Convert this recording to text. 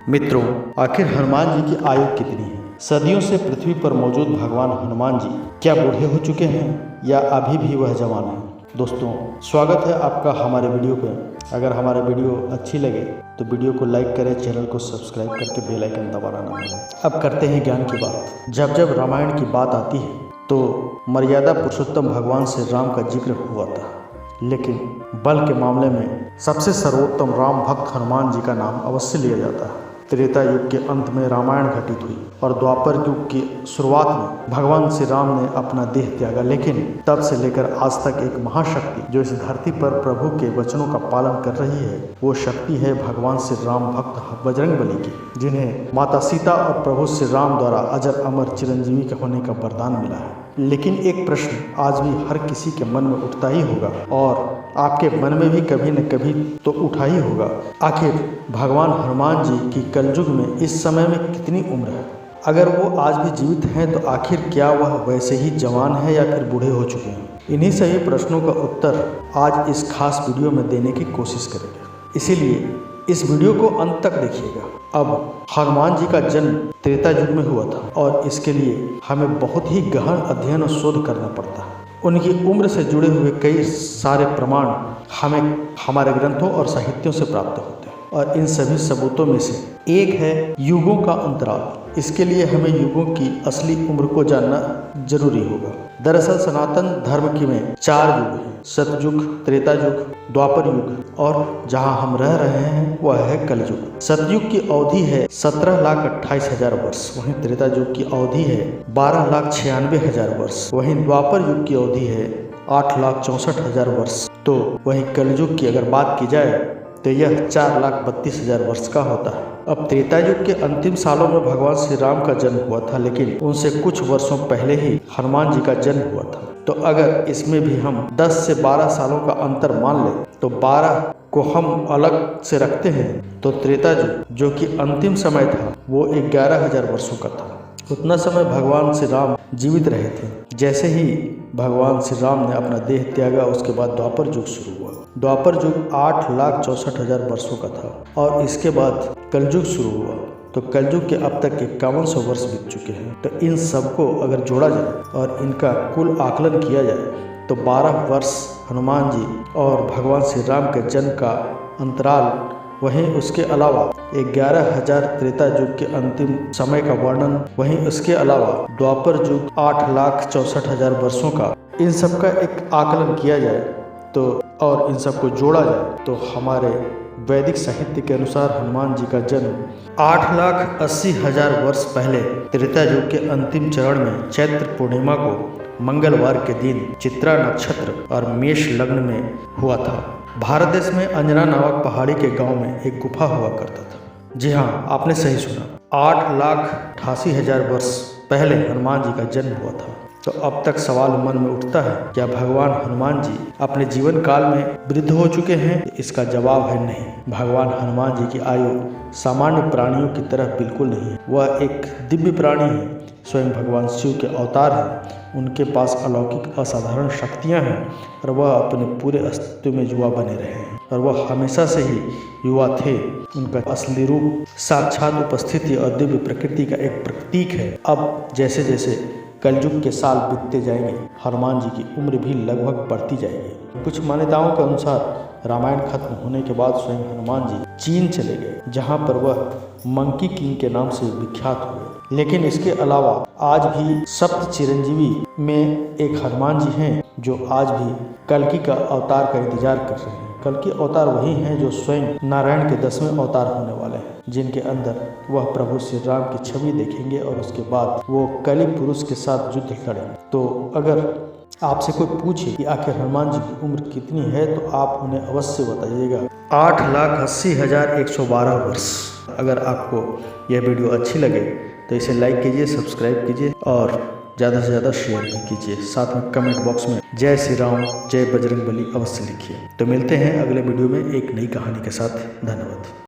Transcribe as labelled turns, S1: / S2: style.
S1: मित्रों, आखिर हनुमान जी की आयु कितनी है? सदियों से पृथ्वी पर मौजूद भगवान हनुमान जी क्या बूढ़े हो चुके हैं या अभी भी वह जवान हैं? दोस्तों, स्वागत है आपका हमारे वीडियो पे। अगर हमारा वीडियो अच्छी लगे तो वीडियो को लाइक करें, चैनल को सब्सक्राइब करके बेल आइकन दबाना ना भूलें। अब करते हैं ज्ञान की बात। जब जब रामायण की बात आती है तो मर्यादा पुरुषोत्तम भगवान श्री राम का जिक्र हुआ था, लेकिन बल के मामले में सबसे सर्वोत्तम राम भक्त हनुमान जी का नाम अवश्य लिया जाता है। त्रेता युग के अंत में रामायण घटित हुई और द्वापर युग की शुरुआत में भगवान श्री राम ने अपना देह त्यागा, लेकिन तब से लेकर आज तक एक महाशक्ति जो इस धरती पर प्रभु के वचनों का पालन कर रही है, वो शक्ति है भगवान श्री राम भक्त बजरंगबली की, जिन्हें माता सीता और प्रभु श्री राम द्वारा अजर अमर चिरंजीवी के होने का वरदान मिला है। लेकिन एक प्रश्न आज भी हर किसी के मन में उठता ही होगा और आपके मन में भी कभी न कभी तो उठा ही होगा। आखिर भगवान हनुमान जी की कलयुग में इस समय में कितनी उम्र है? अगर वो आज भी जीवित हैं तो आखिर क्या वह वैसे ही जवान है या फिर बूढ़े हो चुके हैं? इन्हीं सही प्रश्नों का उत्तर आज इस खास वीडियो में देने की कोशिश करेंगे, इसीलिए इस वीडियो को अंत तक देखिएगा। अब हनुमान जी का जन्म त्रेता युग में हुआ था और इसके लिए हमें बहुत ही गहन अध्ययन और शोध करना पड़ता है। उनकी उम्र से जुड़े हुए कई सारे प्रमाण हमें हमारे ग्रंथों और साहित्यों से प्राप्त होते हैं और इन सभी सबूतों में से एक है युगों का अंतराल। इसके लिए हमें युगों की असली उम्र को जानना जरूरी होगा। दरअसल सनातन धर्म की में 4 युग हैं: सतयुग, त्रेता युग, द्वापर युग और जहां हम रह रहे हैं वह है कलयुग। सतयुग की अवधि है 17,28,000 वर्ष, वहीं त्रेता युग की अवधि है 12,96,000 वर्ष, वहीं द्वापर युग की अवधि है 8,64,000 वर्ष। तो वहीं कलयुग की अगर बात की जाए तो यह 4,32,000 वर्ष का होता है। अब त्रेता युग के अंतिम सालों में भगवान श्री राम का जन्म हुआ था, लेकिन उनसे कुछ वर्षों पहले ही हनुमान जी का जन्म हुआ था। तो अगर इसमें भी हम 10 से 12 सालों का अंतर मान लें तो 12 को हम अलग से रखते हैं तो त्रेता युग जो कि अंतिम समय था वो 11,000 वर्षों का था। उतना समय भगवान श्री राम जीवित रहे थे। जैसे ही भगवान श्री राम ने अपना देह त्यागा, उसके बाद द्वापर युग शुरू हुआ। द्वापर युग 8,64,000 वर्षों का था और इसके बाद कलयुग शुरू हुआ। तो कलयुग के अब तक 5100 वर्ष बीत चुके हैं। तो इन सबको अगर जोड़ा जाए और इनका कुल आकलन किया जाए तो 12 वर्ष हनुमान जी और भगवान श्री राम के जन्म का अंतराल, वहीं उसके अलावा 11,000 त्रेता युग के अंतिम समय का वर्णन, वहीं उसके अलावा द्वापर युग 8,64,000 वर्षों का, इन सब का एक आकलन किया जाए तो और इन सबको जोड़ा जाए तो हमारे वैदिक साहित्य के अनुसार हनुमान जी का जन्म 8,80,000 वर्ष पहले त्रेता युग के अंतिम चरण में चैत्र पूर्णिमा को मंगलवार के दिन चित्रा नक्षत्र और मेष लग्न में हुआ था। भारत देश में अंजना नामक पहाड़ी के गांव में एक गुफा हुआ करता था। जी हाँ, आपने सही सुना, 8,88,000 वर्ष पहले हनुमान जी का जन्म हुआ था। तो अब तक सवाल मन में उठता है, क्या भगवान हनुमान जी अपने जीवन काल में वृद्ध हो चुके हैं? इसका जवाब है नहीं। भगवान हनुमान जी की आयु सामान्य प्राणियों की तरह बिल्कुल नहीं है। वह एक दिव्य प्राणी है, स्वयं भगवान शिव के अवतार हैं। उनके पास अलौकिक असाधारण शक्तियां हैं और वह अपने पूरे अस्तित्व में युवा बने रहे हैं और वह हमेशा से ही युवा थे। उनका असली रूप साक्षात उपस्थिति और दिव्य प्रकृति का एक प्रतीक है। अब जैसे जैसे कलयुग के साल बीतते जाएंगे, हनुमान जी की उम्र भी लगभग बढ़ती जाएगी। कुछ मान्यताओं के अनुसार रामायण खत्म होने के बाद स्वयं हनुमान जी चीन चले गए, जहां पर वह मंकी किंग के नाम से विख्यात हुए। लेकिन इसके अलावा आज भी सप्त चिरंजीवी में एक हनुमान जी हैं जो आज भी कल्कि का अवतार का इंतजार कर रहे हैं। कल्कि अवतार वही हैं जो स्वयं नारायण के 10वें अवतार होने वाले हैं, जिनके अंदर वह प्रभु श्री राम की छवि देखेंगे और उसके बाद वो कलि पुरुष के साथ युद्ध लड़ेंगे। तो अगर आपसे कोई पूछे कि आखिर हनुमान जी की उम्र कितनी है तो आप उन्हें अवश्य बताइएगा 8,80,112 वर्ष। अगर आपको यह वीडियो अच्छी लगे तो इसे लाइक कीजिए, सब्सक्राइब कीजिए और ज़्यादा से ज़्यादा शेयर भी कीजिए। साथ में कमेंट बॉक्स में जय श्री राम, जय बजरंगबली अवश्य लिखिए। तो मिलते हैं अगले वीडियो में एक नई कहानी के साथ। धन्यवाद।